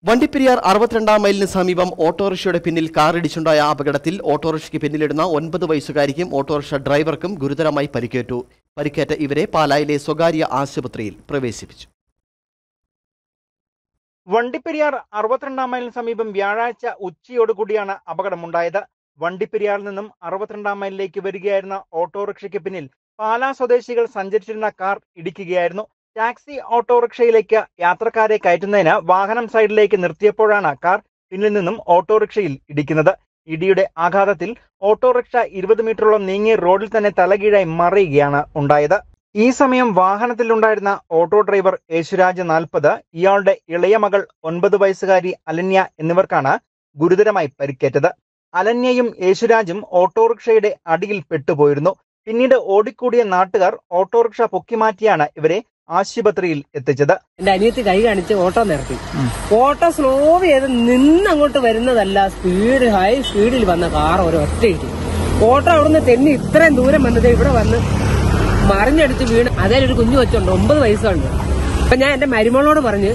വണ്ടിപ്പെരിയാർ 62-ാം മൈലിന് സമീപം ഓട്ടോറിക്ഷയുടെ പിന്നിൽ കാറിടിച്ചുണ്ടായ അപകടത്തിൽ ഓട്ടോറിക്ഷയ്ക്ക് പിന്നിലിടുന്ന 9 വയസ്സുകാരിക്കും ഓട്ടോറിക്ഷ ഡ്രൈവർക്കും ഗുരുതരമായി പരിക്കേറ്റു. പരിക്കേറ്റ ഇവരെ പാലായിലെ സ്വകാര്യ ആശുപത്രിയിൽ പ്രവേശിപ്പിച്ചു. വണ്ടിപ്പെരിയാർ 62-ാം മൈലിന് സമീപം വ്യാഴാഴ്ച ഉച്ചയോടുകൂടിയാണ് അപകടമുണ്ടായത്. വണ്ടിപ്പെരിയാറിൽ നിന്നും 62-ാം മൈലിലേക്ക് വരികയായിരുന്ന ഓട്ടോറിക്ഷയ്ക്ക് പിന്നിൽ പാലാ സ്വദേശികൾ സഞ്ചരിച്ചിരുന്ന കാർ ഇടിക്കുകയായിരുന്നു. ടാക്സി ഓട്ടോറിക്ഷയിലേക്ക് യാത്രക്കാരെ കയറ്റുന്നതിന് വാഹനം സൈഡിലേക്ക് നിർത്തിയപ്പോഴാണ് കാർ പിന്നിൽ നിന്നും ഓട്ടോറിക്ഷയിൽ ഇടിക്കുന്നത്. ഇടിയുടെ ആഘാതത്തിൽ ഓട്ടോറിക്ഷ 20 മീറ്ററോളം നീങ്ങി റോഡിൽ തന്നെ തലകീഴായി മറിയുകയാണ് ഉണ്ടായത്. ഈ സമയം വാഹനത്തിലുണ്ടായിരുന്ന ഓട്ടോ ഡ്രൈവർ യേശുരാജ് 40, ഇയാളുടെ ഇളയ മകൾ 9 വയസ്സുകാരി അലന്യ എന്നിവർക്കാണ് ഗുരുതരമായി പരിക്കേറ്റത്. അലന്യയും യേശുരാജും ഓട്ടോറിക്ഷയുടെ അടിയിൽ പെട്ടുപോയിരുന്നു. പിന്നീട് ഓടിക്കൂടിയ നാട്ടുകാർ ഓട്ടോറിക്ഷ പൊക്കിമാറ്റിയാണ് ഇവരെ ആശുപത്രിയിൽ എത്തിച്ചത്. എന്റെ അനിയത്തി കൈ കാണിച്ച് ഓട്ടോ നിർത്തി. ഓട്ടോ സ്ലോ ചെയ്ത് നിന്നങ്ങോട്ട് വരുന്നതല്ല, ഹൈ സ്പീഡിൽ വന്ന കാർ ഒരു ഒറ്റയിട്ട് ഓട്ടോ അവിടുന്ന് തെന്നി ഇത്രയും ദൂരം വന്നത് ഇവിടെ വന്ന് മറിഞ്ഞടിച്ച് വീണ്. അതേലൊരു കുഞ്ഞു കൊച്ചുണ്ട്, 9 വയസ്സുണ്ട്. അപ്പൊ ഞാൻ എന്റെ മരുമകളോട് പറഞ്ഞ്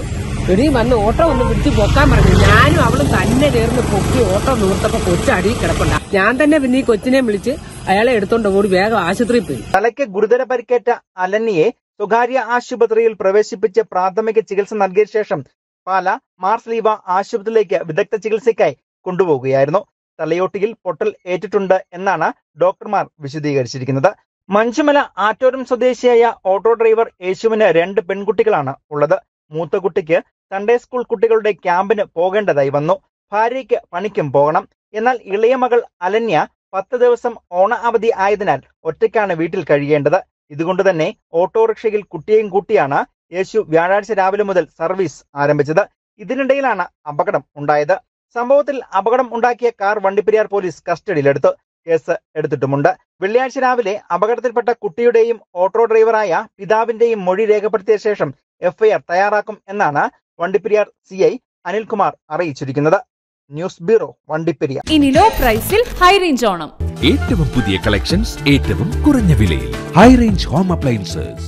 ഇനി വന്ന് ഓട്ടോ ഒന്ന് പിടിച്ച് പൊക്കാൻ പറഞ്ഞു. ഞാനും അവളും തന്നെ ചേർന്ന് പൊക്കി ഓട്ടോ നൂർത്തപ്പോ കൊച്ചടി കിടപ്പുണ്ട. ഞാൻ തന്നെ പിന്നെ ഈ കൊച്ചിനെ വിളിച്ച് അയാളെ എടുത്തോണ്ട് ഓടി വേഗം ആശുപത്രിയിൽ പോയി. തലയ്ക്ക് ഗുരുതര പരിക്കേറ്റ അലന്യയെ സ്വകാര്യ ആശുപത്രിയിൽ പ്രവേശിപ്പിച്ച് പ്രാഥമിക ചികിത്സ നൽകിയ ശേഷം പാലാ മാർസ്ലീവ ആശുപത്രിയിലേക്ക് വിദഗ്ധ ചികിത്സയ്ക്കായി കൊണ്ടുപോവുകയായിരുന്നു. തലയോട്ടിയിൽ പൊട്ടൽ ഏറ്റിട്ടുണ്ട് എന്നാണ് ഡോക്ടർമാർ വിശദീകരിച്ചിരിക്കുന്നത്. മഞ്ചുമല ആറ്റോരം സ്വദേശിയായ ഓട്ടോ ഡ്രൈവർ യേശുവിന് 2 പെൺകുട്ടികളാണ് ഉള്ളത്. മൂത്ത കുട്ടിക്ക് സൺഡേ സ്കൂൾ കുട്ടികളുടെ ക്യാമ്പിന് പോകേണ്ടതായി വന്നു. ഭാര്യയ്ക്ക് പണിക്കും പോകണം. എന്നാൽ ഇളയ മകൾ അലന്യ 10 ദിവസം ഓണ അവധി ആയതിനാൽ ഒറ്റയ്ക്കാണ് വീട്ടിൽ കഴിയേണ്ടത്. ഇതുകൊണ്ട് തന്നെ ഓട്ടോറിക്ഷയിൽ കുട്ടിയെയും കൂട്ടിയാണ് യേശു വ്യാഴാഴ്ച രാവിലെ മുതൽ സർവീസ് ആരംഭിച്ചത്. ഇതിനിടയിലാണ് അപകടം ഉണ്ടായത്. സംഭവത്തിൽ അപകടം ഉണ്ടാക്കിയ കാർ വണ്ടിപ്പെരിയാർ പോലീസ് കസ്റ്റഡിയിലെടുത്തു. കേസ് എടുത്തിട്ടുമുണ്ട്. വെള്ളിയാഴ്ച രാവിലെ അപകടത്തിൽപ്പെട്ട കുട്ടിയുടെയും ഓട്ടോ ഡ്രൈവറായ പിതാവിന്റെയും മൊഴി രേഖപ്പെടുത്തിയ ശേഷം എഫ്ഐആർ തയ്യാറാക്കും എന്നാണ് വണ്ടിപ്പെരിയാർ CI അനിൽകുമാർ അറിയിച്ചിരിക്കുന്നത്. News bureau, Vandiperiyar. ഇനി ലോ പ്രൈസിൽ ഹൈ റേഞ്ച് ഓണം. ഏറ്റവും പുതിയ കളക്ഷൻസ് ഏറ്റവും കുറഞ്ഞ വിലയിൽ. High range home appliances.